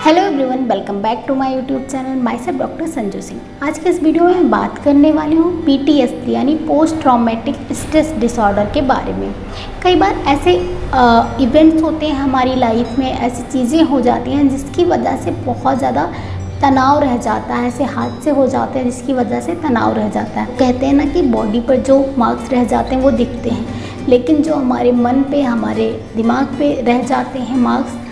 Hello everyone, welcome back to my YouTube channel myself doctor Sanju Singh. आज के इस video में मैं बात करने वाली हूँ PTSD यानी पोस्ट ट्रॉमेटिक स्ट्रेस डिसऑर्डर के बारे में। कई बार ऐसे इवेंट्स होते हैं हमारी लाइफ में, ऐसी चीज़ें हो जाती हैं जिसकी वजह से बहुत ज़्यादा तनाव रह जाता है, ऐसे हादसे हो जाते हैं जिसकी वजह से तनाव रह जाता है। कहते हैं ना कि बॉडी पर जो मार्क्स रह जाते हैं वो दिखते हैं, लेकिन जो हमारे मन पे, हमारे दिमाग पे रह जाते हैं मार्क्स,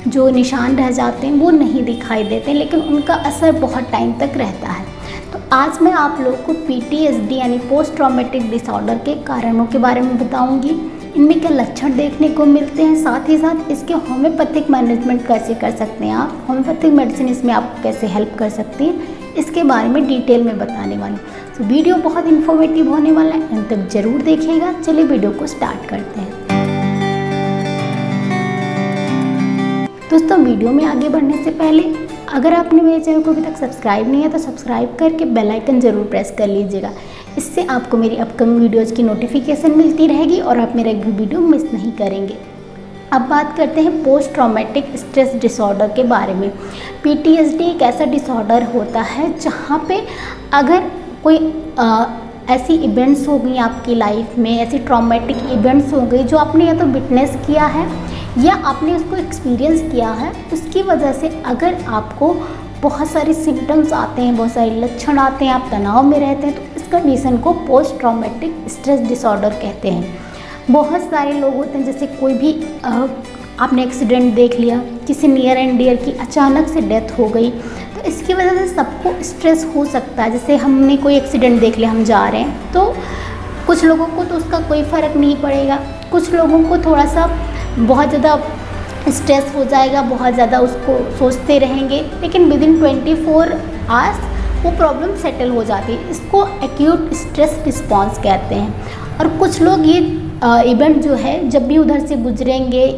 जो निशान रह जाते हैं वो नहीं दिखाई देते, लेकिन उनका असर बहुत टाइम तक रहता है। तो आज मैं आप लोगों को PTSD यानी पोस्ट ट्रॉमेटिक डिसऑर्डर के कारणों के बारे में बताऊंगी। इनमें क्या लक्षण देखने को मिलते हैं, साथ ही साथ इसके होम्योपैथिक मैनेजमेंट कैसे कर सकते हैं आप, होम्योपैथिक मेडिसिन इसमें आपको कैसे हेल्प कर सकती है, इसके बारे में डिटेल में बताने वाली हूँ। तो वीडियो बहुत इन्फॉर्मेटिव होने वाला है, अंत तक ज़रूर देखिएगा। चलिए वीडियो को स्टार्ट करते हैं। दोस्तों, वीडियो में आगे बढ़ने से पहले अगर आपने मेरे चैनल को अभी तक सब्सक्राइब नहीं है तो सब्सक्राइब करके बेल आइकन ज़रूर प्रेस कर लीजिएगा। इससे आपको मेरी अपकमिंग वीडियोज़ की नोटिफिकेशन मिलती रहेगी और आप मेरा एक भी वीडियो मिस नहीं करेंगे। अब बात करते हैं पोस्ट ट्रॉमेटिक स्ट्रेस डिसऑर्डर के बारे में। PTSD एक ऐसा डिसऑर्डर होता है जहाँ पे अगर कोई ऐसी इवेंट्स हो गई आपकी लाइफ में, ऐसी ट्रॉमेटिक इवेंट्स हो गई जो आपने या तो विटनेस किया है या आपने उसको एक्सपीरियंस किया है, उसकी वजह से अगर आपको बहुत सारे सिम्टम्स आते हैं, बहुत सारे लक्षण आते हैं, आप तनाव में रहते हैं, तो इस कंडीशन को पोस्ट ट्रॉमेटिक स्ट्रेस डिसऑर्डर कहते हैं। बहुत सारे लोग होते हैं, जैसे कोई भी आपने एक्सीडेंट देख लिया, किसी नियर एंड डियर की अचानक से डेथ हो गई, तो इसकी वजह से सबको स्ट्रेस हो सकता है। जैसे हमने कोई एक्सीडेंट देख लिया, हम जा रहे हैं, तो कुछ लोगों को तो उसका कोई फ़र्क नहीं पड़ेगा, कुछ लोगों को थोड़ा सा बहुत ज़्यादा स्ट्रेस हो जाएगा, बहुत ज़्यादा उसको सोचते रहेंगे, लेकिन विदिन 24 आवर्स वो प्रॉब्लम सेटल हो जाती है। इसको एक्यूट स्ट्रेस रिस्पॉन्स कहते हैं। और कुछ लोग ये इवेंट जो है जब भी उधर से गुजरेंगे,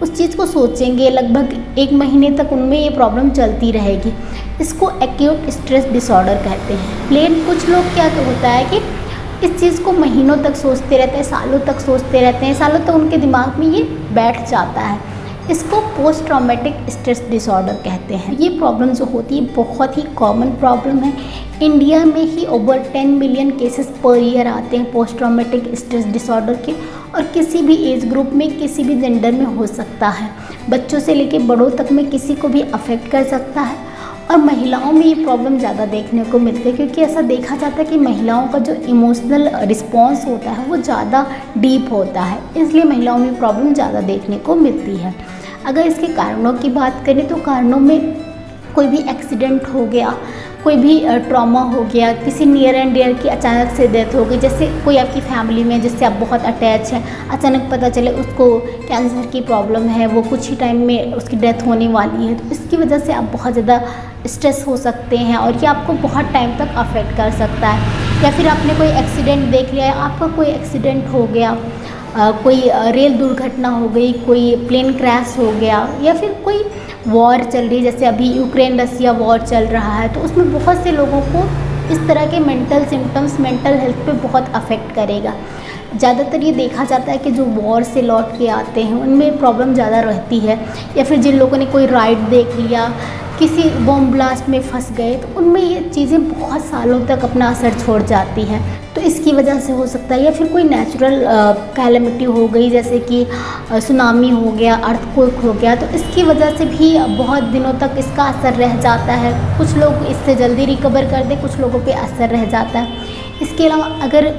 उस चीज़ को सोचेंगे, लगभग 1 महीने तक उनमें ये प्रॉब्लम चलती रहेगी। इसको एक्यूट स्ट्रेस डिसऑर्डर कहते हैं। लेकिन कुछ लोग क्या होता है कि इस चीज़ को महीनों तक सोचते रहते हैं, सालों तक सोचते रहते हैं, सालों तक उनके दिमाग में ये बैठ जाता है। इसको पोस्ट ट्रॉमेटिक स्ट्रेस डिसऑर्डर कहते हैं। ये प्रॉब्लम जो होती है बहुत ही कॉमन प्रॉब्लम है। इंडिया में ही over 10 million cases per year आते हैं पोस्ट ट्रॉमेटिक स्ट्रेस डिसऑर्डर के, और किसी भी एज ग्रुप में, किसी भी जेंडर में हो सकता है। बच्चों से लेकर बड़ों तक में किसी को भी अफेक्ट कर सकता है। और महिलाओं में ये प्रॉब्लम ज़्यादा देखने को मिलती है, क्योंकि ऐसा देखा जाता है कि महिलाओं का जो इमोशनल रिस्पॉन्स होता है वो ज़्यादा डीप होता है, इसलिए महिलाओं में प्रॉब्लम ज़्यादा देखने को मिलती है। अगर इसके कारणों की बात करें तो कारणों में कोई भी एक्सीडेंट हो गया, कोई भी ट्रॉमा हो गया, किसी नियर एंड डियर की अचानक से डेथ हो गई, जैसे कोई आपकी फैमिली में जिससे आप बहुत अटैच हैं, अचानक पता चले उसको कैंसर की प्रॉब्लम है, वो कुछ ही टाइम में उसकी डेथ होने वाली है, तो इसकी वजह से आप बहुत ज़्यादा स्ट्रेस हो सकते हैं और ये आपको बहुत टाइम तक अफेक्ट कर सकता है। या फिर आपने कोई एक्सीडेंट देख लिया है, आपका कोई एक्सीडेंट हो गया, कोई रेल दुर्घटना हो गई, कोई प्लेन क्रैश हो गया, या फिर कोई वॉर चल रही है, जैसे अभी यूक्रेन रसिया वॉर चल रहा है, तो उसमें बहुत से लोगों को इस तरह के मेंटल सिम्टम्स, मेंटल हेल्थ पे बहुत अफेक्ट करेगा। ज़्यादातर ये देखा जाता है कि जो वॉर से लौट के आते हैं उनमें प्रॉब्लम ज़्यादा रहती है, या फिर जिन लोगों ने कोई राइड देख लिया, किसी बॉम्ब ब्लास्ट में फंस गए, तो उनमें ये चीज़ें बहुत सालों तक अपना असर छोड़ जाती हैं। तो इसकी वजह से हो सकता है। या फिर कोई नेचुरल कैलेमिटी हो गई, जैसे कि सुनामी हो गया, अर्थक्वेक हो गया, तो इसकी वजह से भी बहुत दिनों तक इसका असर रह जाता है। कुछ लोग इससे जल्दी रिकवर कर दे, कुछ लोगों पे असर रह जाता है। इसके अलावा अगर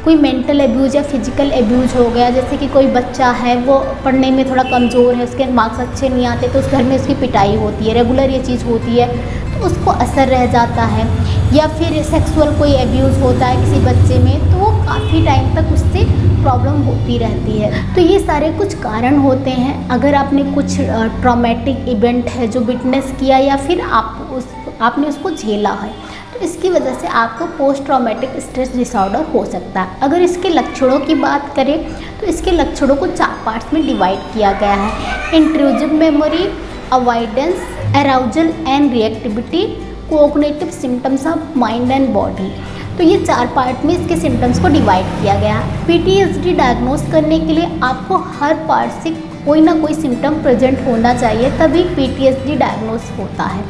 कोई मेंटल एब्यूज़ या फिजिकल एब्यूज़ हो गया, जैसे कि कोई बच्चा है वो पढ़ने में थोड़ा कमज़ोर है, उसके मार्क्स अच्छे नहीं आते, तो उस घर में उसकी पिटाई होती है, रेगुलर ये चीज़ होती है, तो उसको असर रह जाता है। या फिर सेक्सुअल कोई एब्यूज़ होता है किसी बच्चे में, तो वो काफ़ी टाइम तक उससे प्रॉब्लम होती रहती है। तो ये सारे कुछ कारण होते हैं। अगर आपने कुछ ट्रॉमेटिक इवेंट है जो विटनेस किया, या फिर आपने उसको झेला है, तो इसकी वजह से आपको पोस्ट ट्रॉमेटिक स्ट्रेस डिसऑर्डर हो सकता है। अगर इसके लक्षणों की बात करें तो इसके लक्षणों को 4 पार्ट्स में डिवाइड किया गया है। Intrusive memory, avoidance, arousal and reactivity, cognitive symptoms of mind and body. तो ये 4 पार्ट में इसके सिम्टम्स को डिवाइड किया गया है। PTSD डायग्नोस करने के लिए आपको हर पार्ट से कोई ना कोई सिम्टम प्रेजेंट होना चाहिए, तभी PTSD डायग्नोस होता है।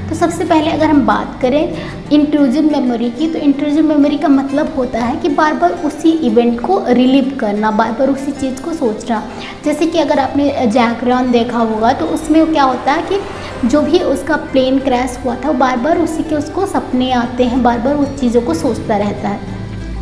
तो सबसे पहले अगर हम बात करें इंट्रूसिव मेमोरी की, तो इंट्रूसिव मेमोरी का मतलब होता है कि बार बार उसी इवेंट को रिलीव करना, बार बार उसी चीज़ को सोचना। जैसे कि अगर आपने जैक रैन देखा होगा तो उसमें क्या होता है कि जो भी उसका प्लेन क्रैश हुआ था, बार बार उसी के उसको सपने आते हैं, बार बार उस चीज़ों को सोचता रहता है।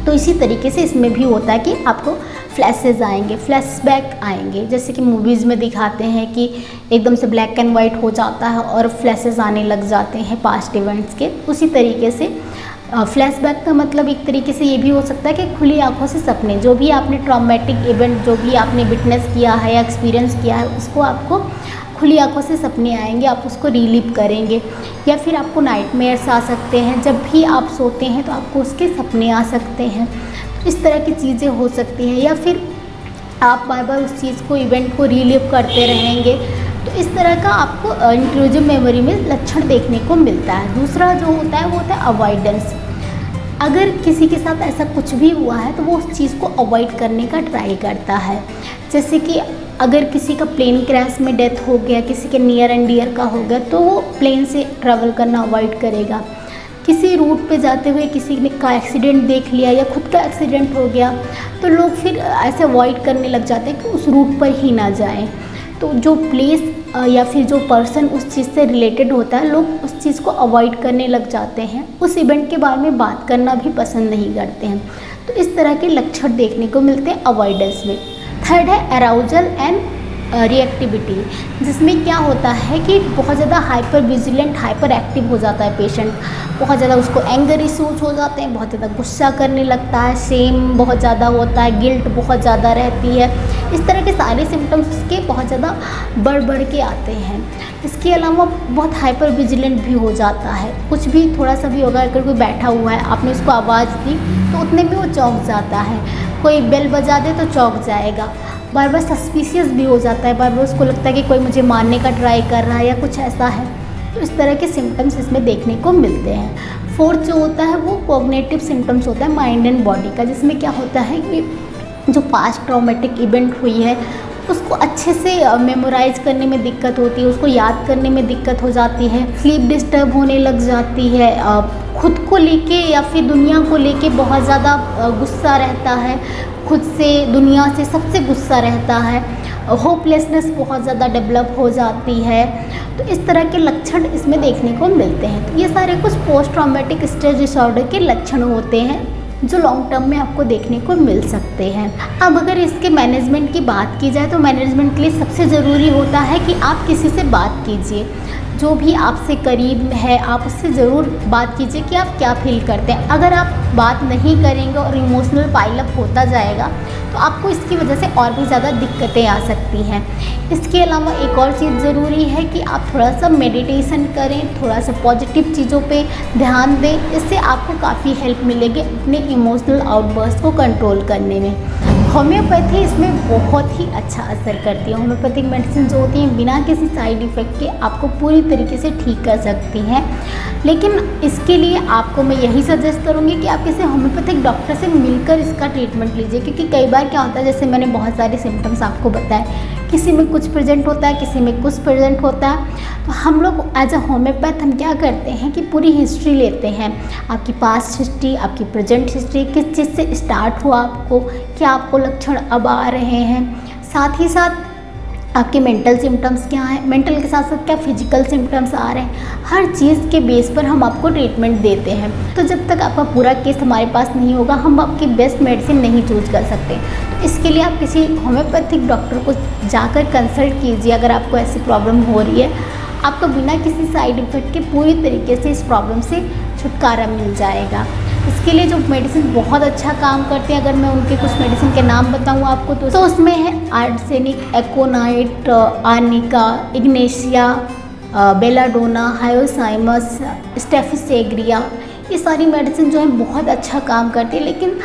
तो इसी तरीके से इसमें भी होता है कि आपको फ्लैशेस आएंगे, फ्लैशबैक आएंगे, जैसे कि मूवीज़ में दिखाते हैं कि एकदम से ब्लैक एंड वाइट हो जाता है और फ्लैशेस आने लग जाते हैं पास्ट इवेंट्स के। उसी तरीके से फ्लैशबैक का मतलब एक तरीके से ये भी हो सकता है कि खुली आंखों से सपने, जो भी आपने ट्रॉमेटिक इवेंट जो भी आपने विटनेस किया है या एक्सपीरियंस किया है, उसको आपको खुली आंखों से सपने आएंगे, आप उसको रिलीव करेंगे। या फिर आपको नाइटमेयर्स आ सकते हैं, जब भी आप सोते हैं तो आपको उसके सपने आ सकते हैं। तो इस तरह की चीज़ें हो सकती हैं। या फिर आप बार बार उस चीज़ को, इवेंट को रिलीव करते रहेंगे। तो इस तरह का आपको इंट्रूसिव मेमोरी में लक्षण देखने को मिलता है। दूसरा जो होता है वो होता है अवॉइडेंस। अगर किसी के साथ ऐसा कुछ भी हुआ है तो वो उस चीज़ को अवॉइड करने का ट्राई करता है। जैसे कि अगर किसी का प्लेन क्रैश में डेथ हो गया, किसी के नियर एंड डियर का हो गया, तो वो प्लेन से ट्रैवल करना अवॉइड करेगा। किसी रूट पे जाते हुए किसी ने का एक्सीडेंट देख लिया या खुद का एक्सीडेंट हो गया, तो लोग फिर ऐसे अवॉइड करने लग जाते हैं कि उस रूट पर ही ना जाएं। तो जो प्लेस या फिर जो पर्सन उस चीज़ से रिलेटेड होता है, लोग उस चीज़ को अवॉइड करने लग जाते हैं, उस इवेंट के बारे में बात करना भी पसंद नहीं करते हैं। तो इस तरह के लक्षण देखने को मिलते हैं अवॉइडेंस में। थर्ड है अराउजल एंड रिएक्टिविटी, जिसमें क्या होता है कि बहुत ज़्यादा हाइपर विजिलेंट, हाइपर एक्टिव हो जाता है पेशेंट। बहुत ज़्यादा उसको एंगर इशूज हो जाते हैं, बहुत ज़्यादा गुस्सा करने लगता है, शेम बहुत ज़्यादा होता है, गिल्ट बहुत ज़्यादा रहती है। इस तरह के सारे सिम्टम्स उसके बहुत ज़्यादा बढ़ के आते हैं। इसके अलावा बहुत हाइपर विजिलेंट भी हो जाता है। कुछ भी थोड़ा सा भी होगा, अगर कोई बैठा हुआ है, आपने उसको आवाज़ दी तो उतने में वो चौंक जाता है। कोई बेल बजा दे तो चौंक जाएगा। बार बार सस्पिशियस भी हो जाता है, बार बार उसको लगता है कि कोई मुझे मारने का ट्राई कर रहा है या कुछ ऐसा है। तो इस तरह के सिम्टम्स इसमें देखने को मिलते हैं। फोर्थ जो होता है वो कॉग्निटिव सिम्टम्स होता है माइंड एंड बॉडी का, जिसमें क्या होता है कि जो पास्ट ट्रॉमेटिक इवेंट हुई है उसको अच्छे से मेमोराइज करने में दिक्कत होती है, उसको याद करने में दिक्कत हो जाती है, स्लीप डिस्टर्ब होने लग जाती है, खुद को लेके या फिर दुनिया को लेके बहुत ज़्यादा गुस्सा रहता है, खुद से, दुनिया से, सबसे गुस्सा रहता है, होपलेसनेस बहुत ज़्यादा डेवलप हो जाती है। तो इस तरह के लक्षण इसमें देखने को मिलते हैं। तो ये सारे कुछ पोस्ट ट्रॉमेटिक स्ट्रेस डिसऑर्डर के लक्षण होते हैं जो लॉन्ग टर्म में आपको देखने को मिल सकते हैं। अब अगर इसके मैनेजमेंट की बात की जाए तो मैनेजमेंट के लिए सबसे ज़रूरी होता है कि आप किसी से बात कीजिए, जो भी आपसे करीब है आप उससे ज़रूर बात कीजिए कि आप क्या फील करते हैं। अगर आप बात नहीं करेंगे और इमोशनल पाइलअप होता जाएगा तो आपको इसकी वजह से और भी ज़्यादा दिक्कतें आ सकती हैं। इसके अलावा एक और चीज़ ज़रूरी है कि आप थोड़ा सा मेडिटेशन करें, थोड़ा सा पॉजिटिव चीज़ों पे ध्यान दें। इससे आपको काफ़ी हेल्प मिलेगी अपने इमोशनल आउटबर्स्ट को कंट्रोल करने में। होम्योपैथी इसमें बहुत ही अच्छा असर करती है। होम्योपैथिक मेडिसिन जो होती हैं बिना किसी साइड इफ़ेक्ट के आपको पूरी तरीके से ठीक कर सकती हैं। लेकिन इसके लिए आपको मैं यही सजेस्ट करूँगी कि आप किसी होम्योपैथिक डॉक्टर से मिलकर इसका ट्रीटमेंट लीजिए, क्योंकि कई बार क्या होता है, जैसे मैंने बहुत सारे सिम्टम्स आपको बताए, किसी में कुछ प्रेजेंट होता है, किसी में कुछ प्रेजेंट होता है। तो हम लोग एज अ होम्योपैथ हम क्या करते हैं कि पूरी हिस्ट्री लेते हैं, आपकी पास्ट हिस्ट्री, आपकी प्रेजेंट हिस्ट्री, किस चीज़ से स्टार्ट हुआ आपको, क्या आपको लक्षण अब आ रहे हैं, साथ ही साथ आपके मेंटल सिम्टम्स क्या हैं, मेंटल के साथ साथ क्या फिजिकल सिम्टम्स आ रहे हैं, हर चीज़ के बेस पर हम आपको ट्रीटमेंट देते हैं। तो जब तक आपका पूरा केस हमारे पास नहीं होगा हम आपकी बेस्ट मेडिसिन नहीं चूज कर सकते। तो इसके लिए आप किसी होम्योपैथिक डॉक्टर को जाकर कंसल्ट कीजिए। अगर आपको ऐसी प्रॉब्लम हो रही है, आपको बिना किसी साइड इफ़ेक्ट के पूरी तरीके से इस प्रॉब्लम से छुटकारा मिल जाएगा। इसके लिए जो मेडिसिन बहुत अच्छा काम करते हैं, अगर मैं उनके कुछ मेडिसिन के नाम बताऊँ आपको तो उसमें है arsenic, aconite, arnica, ignatia, belladonna, hyoscyamus, staphysagria. ये सारी मेडिसिन जो है बहुत अच्छा काम करती है। लेकिन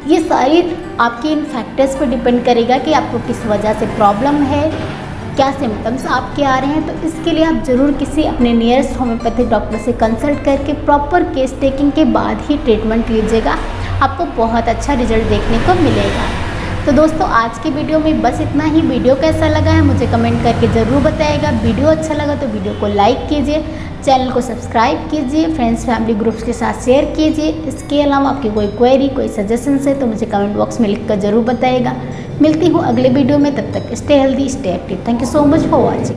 ये सारी आपके इन फैक्टर्स पर डिपेंड करेगा कि आपको किस वजह से प्रॉब्लम है, क्या सिम्टम्स आपके आ रहे हैं। तो इसके लिए आप ज़रूर किसी अपने नियरेस्ट होम्योपैथिक डॉक्टर से कंसल्ट करके प्रॉपर केस टेकिंग के बाद ही ट्रीटमेंट लीजिएगा, आपको बहुत अच्छा रिजल्ट देखने को मिलेगा। तो दोस्तों आज की वीडियो में बस इतना ही। वीडियो कैसा लगा है मुझे कमेंट करके ज़रूर बताइएगा। वीडियो अच्छा लगा तो वीडियो को लाइक कीजिए, चैनल को सब्सक्राइब कीजिए, फ्रेंड्स फैमिली ग्रुप्स के साथ शेयर कीजिए। इसके अलावा आपकी कोई क्वेरी कोई सजेशंस है तो मुझे कमेंट बॉक्स में लिखकर ज़रूर बताइएगा। मिलती हूँ अगले वीडियो में, तब तक stay healthy stay active. Thank you so much for watching.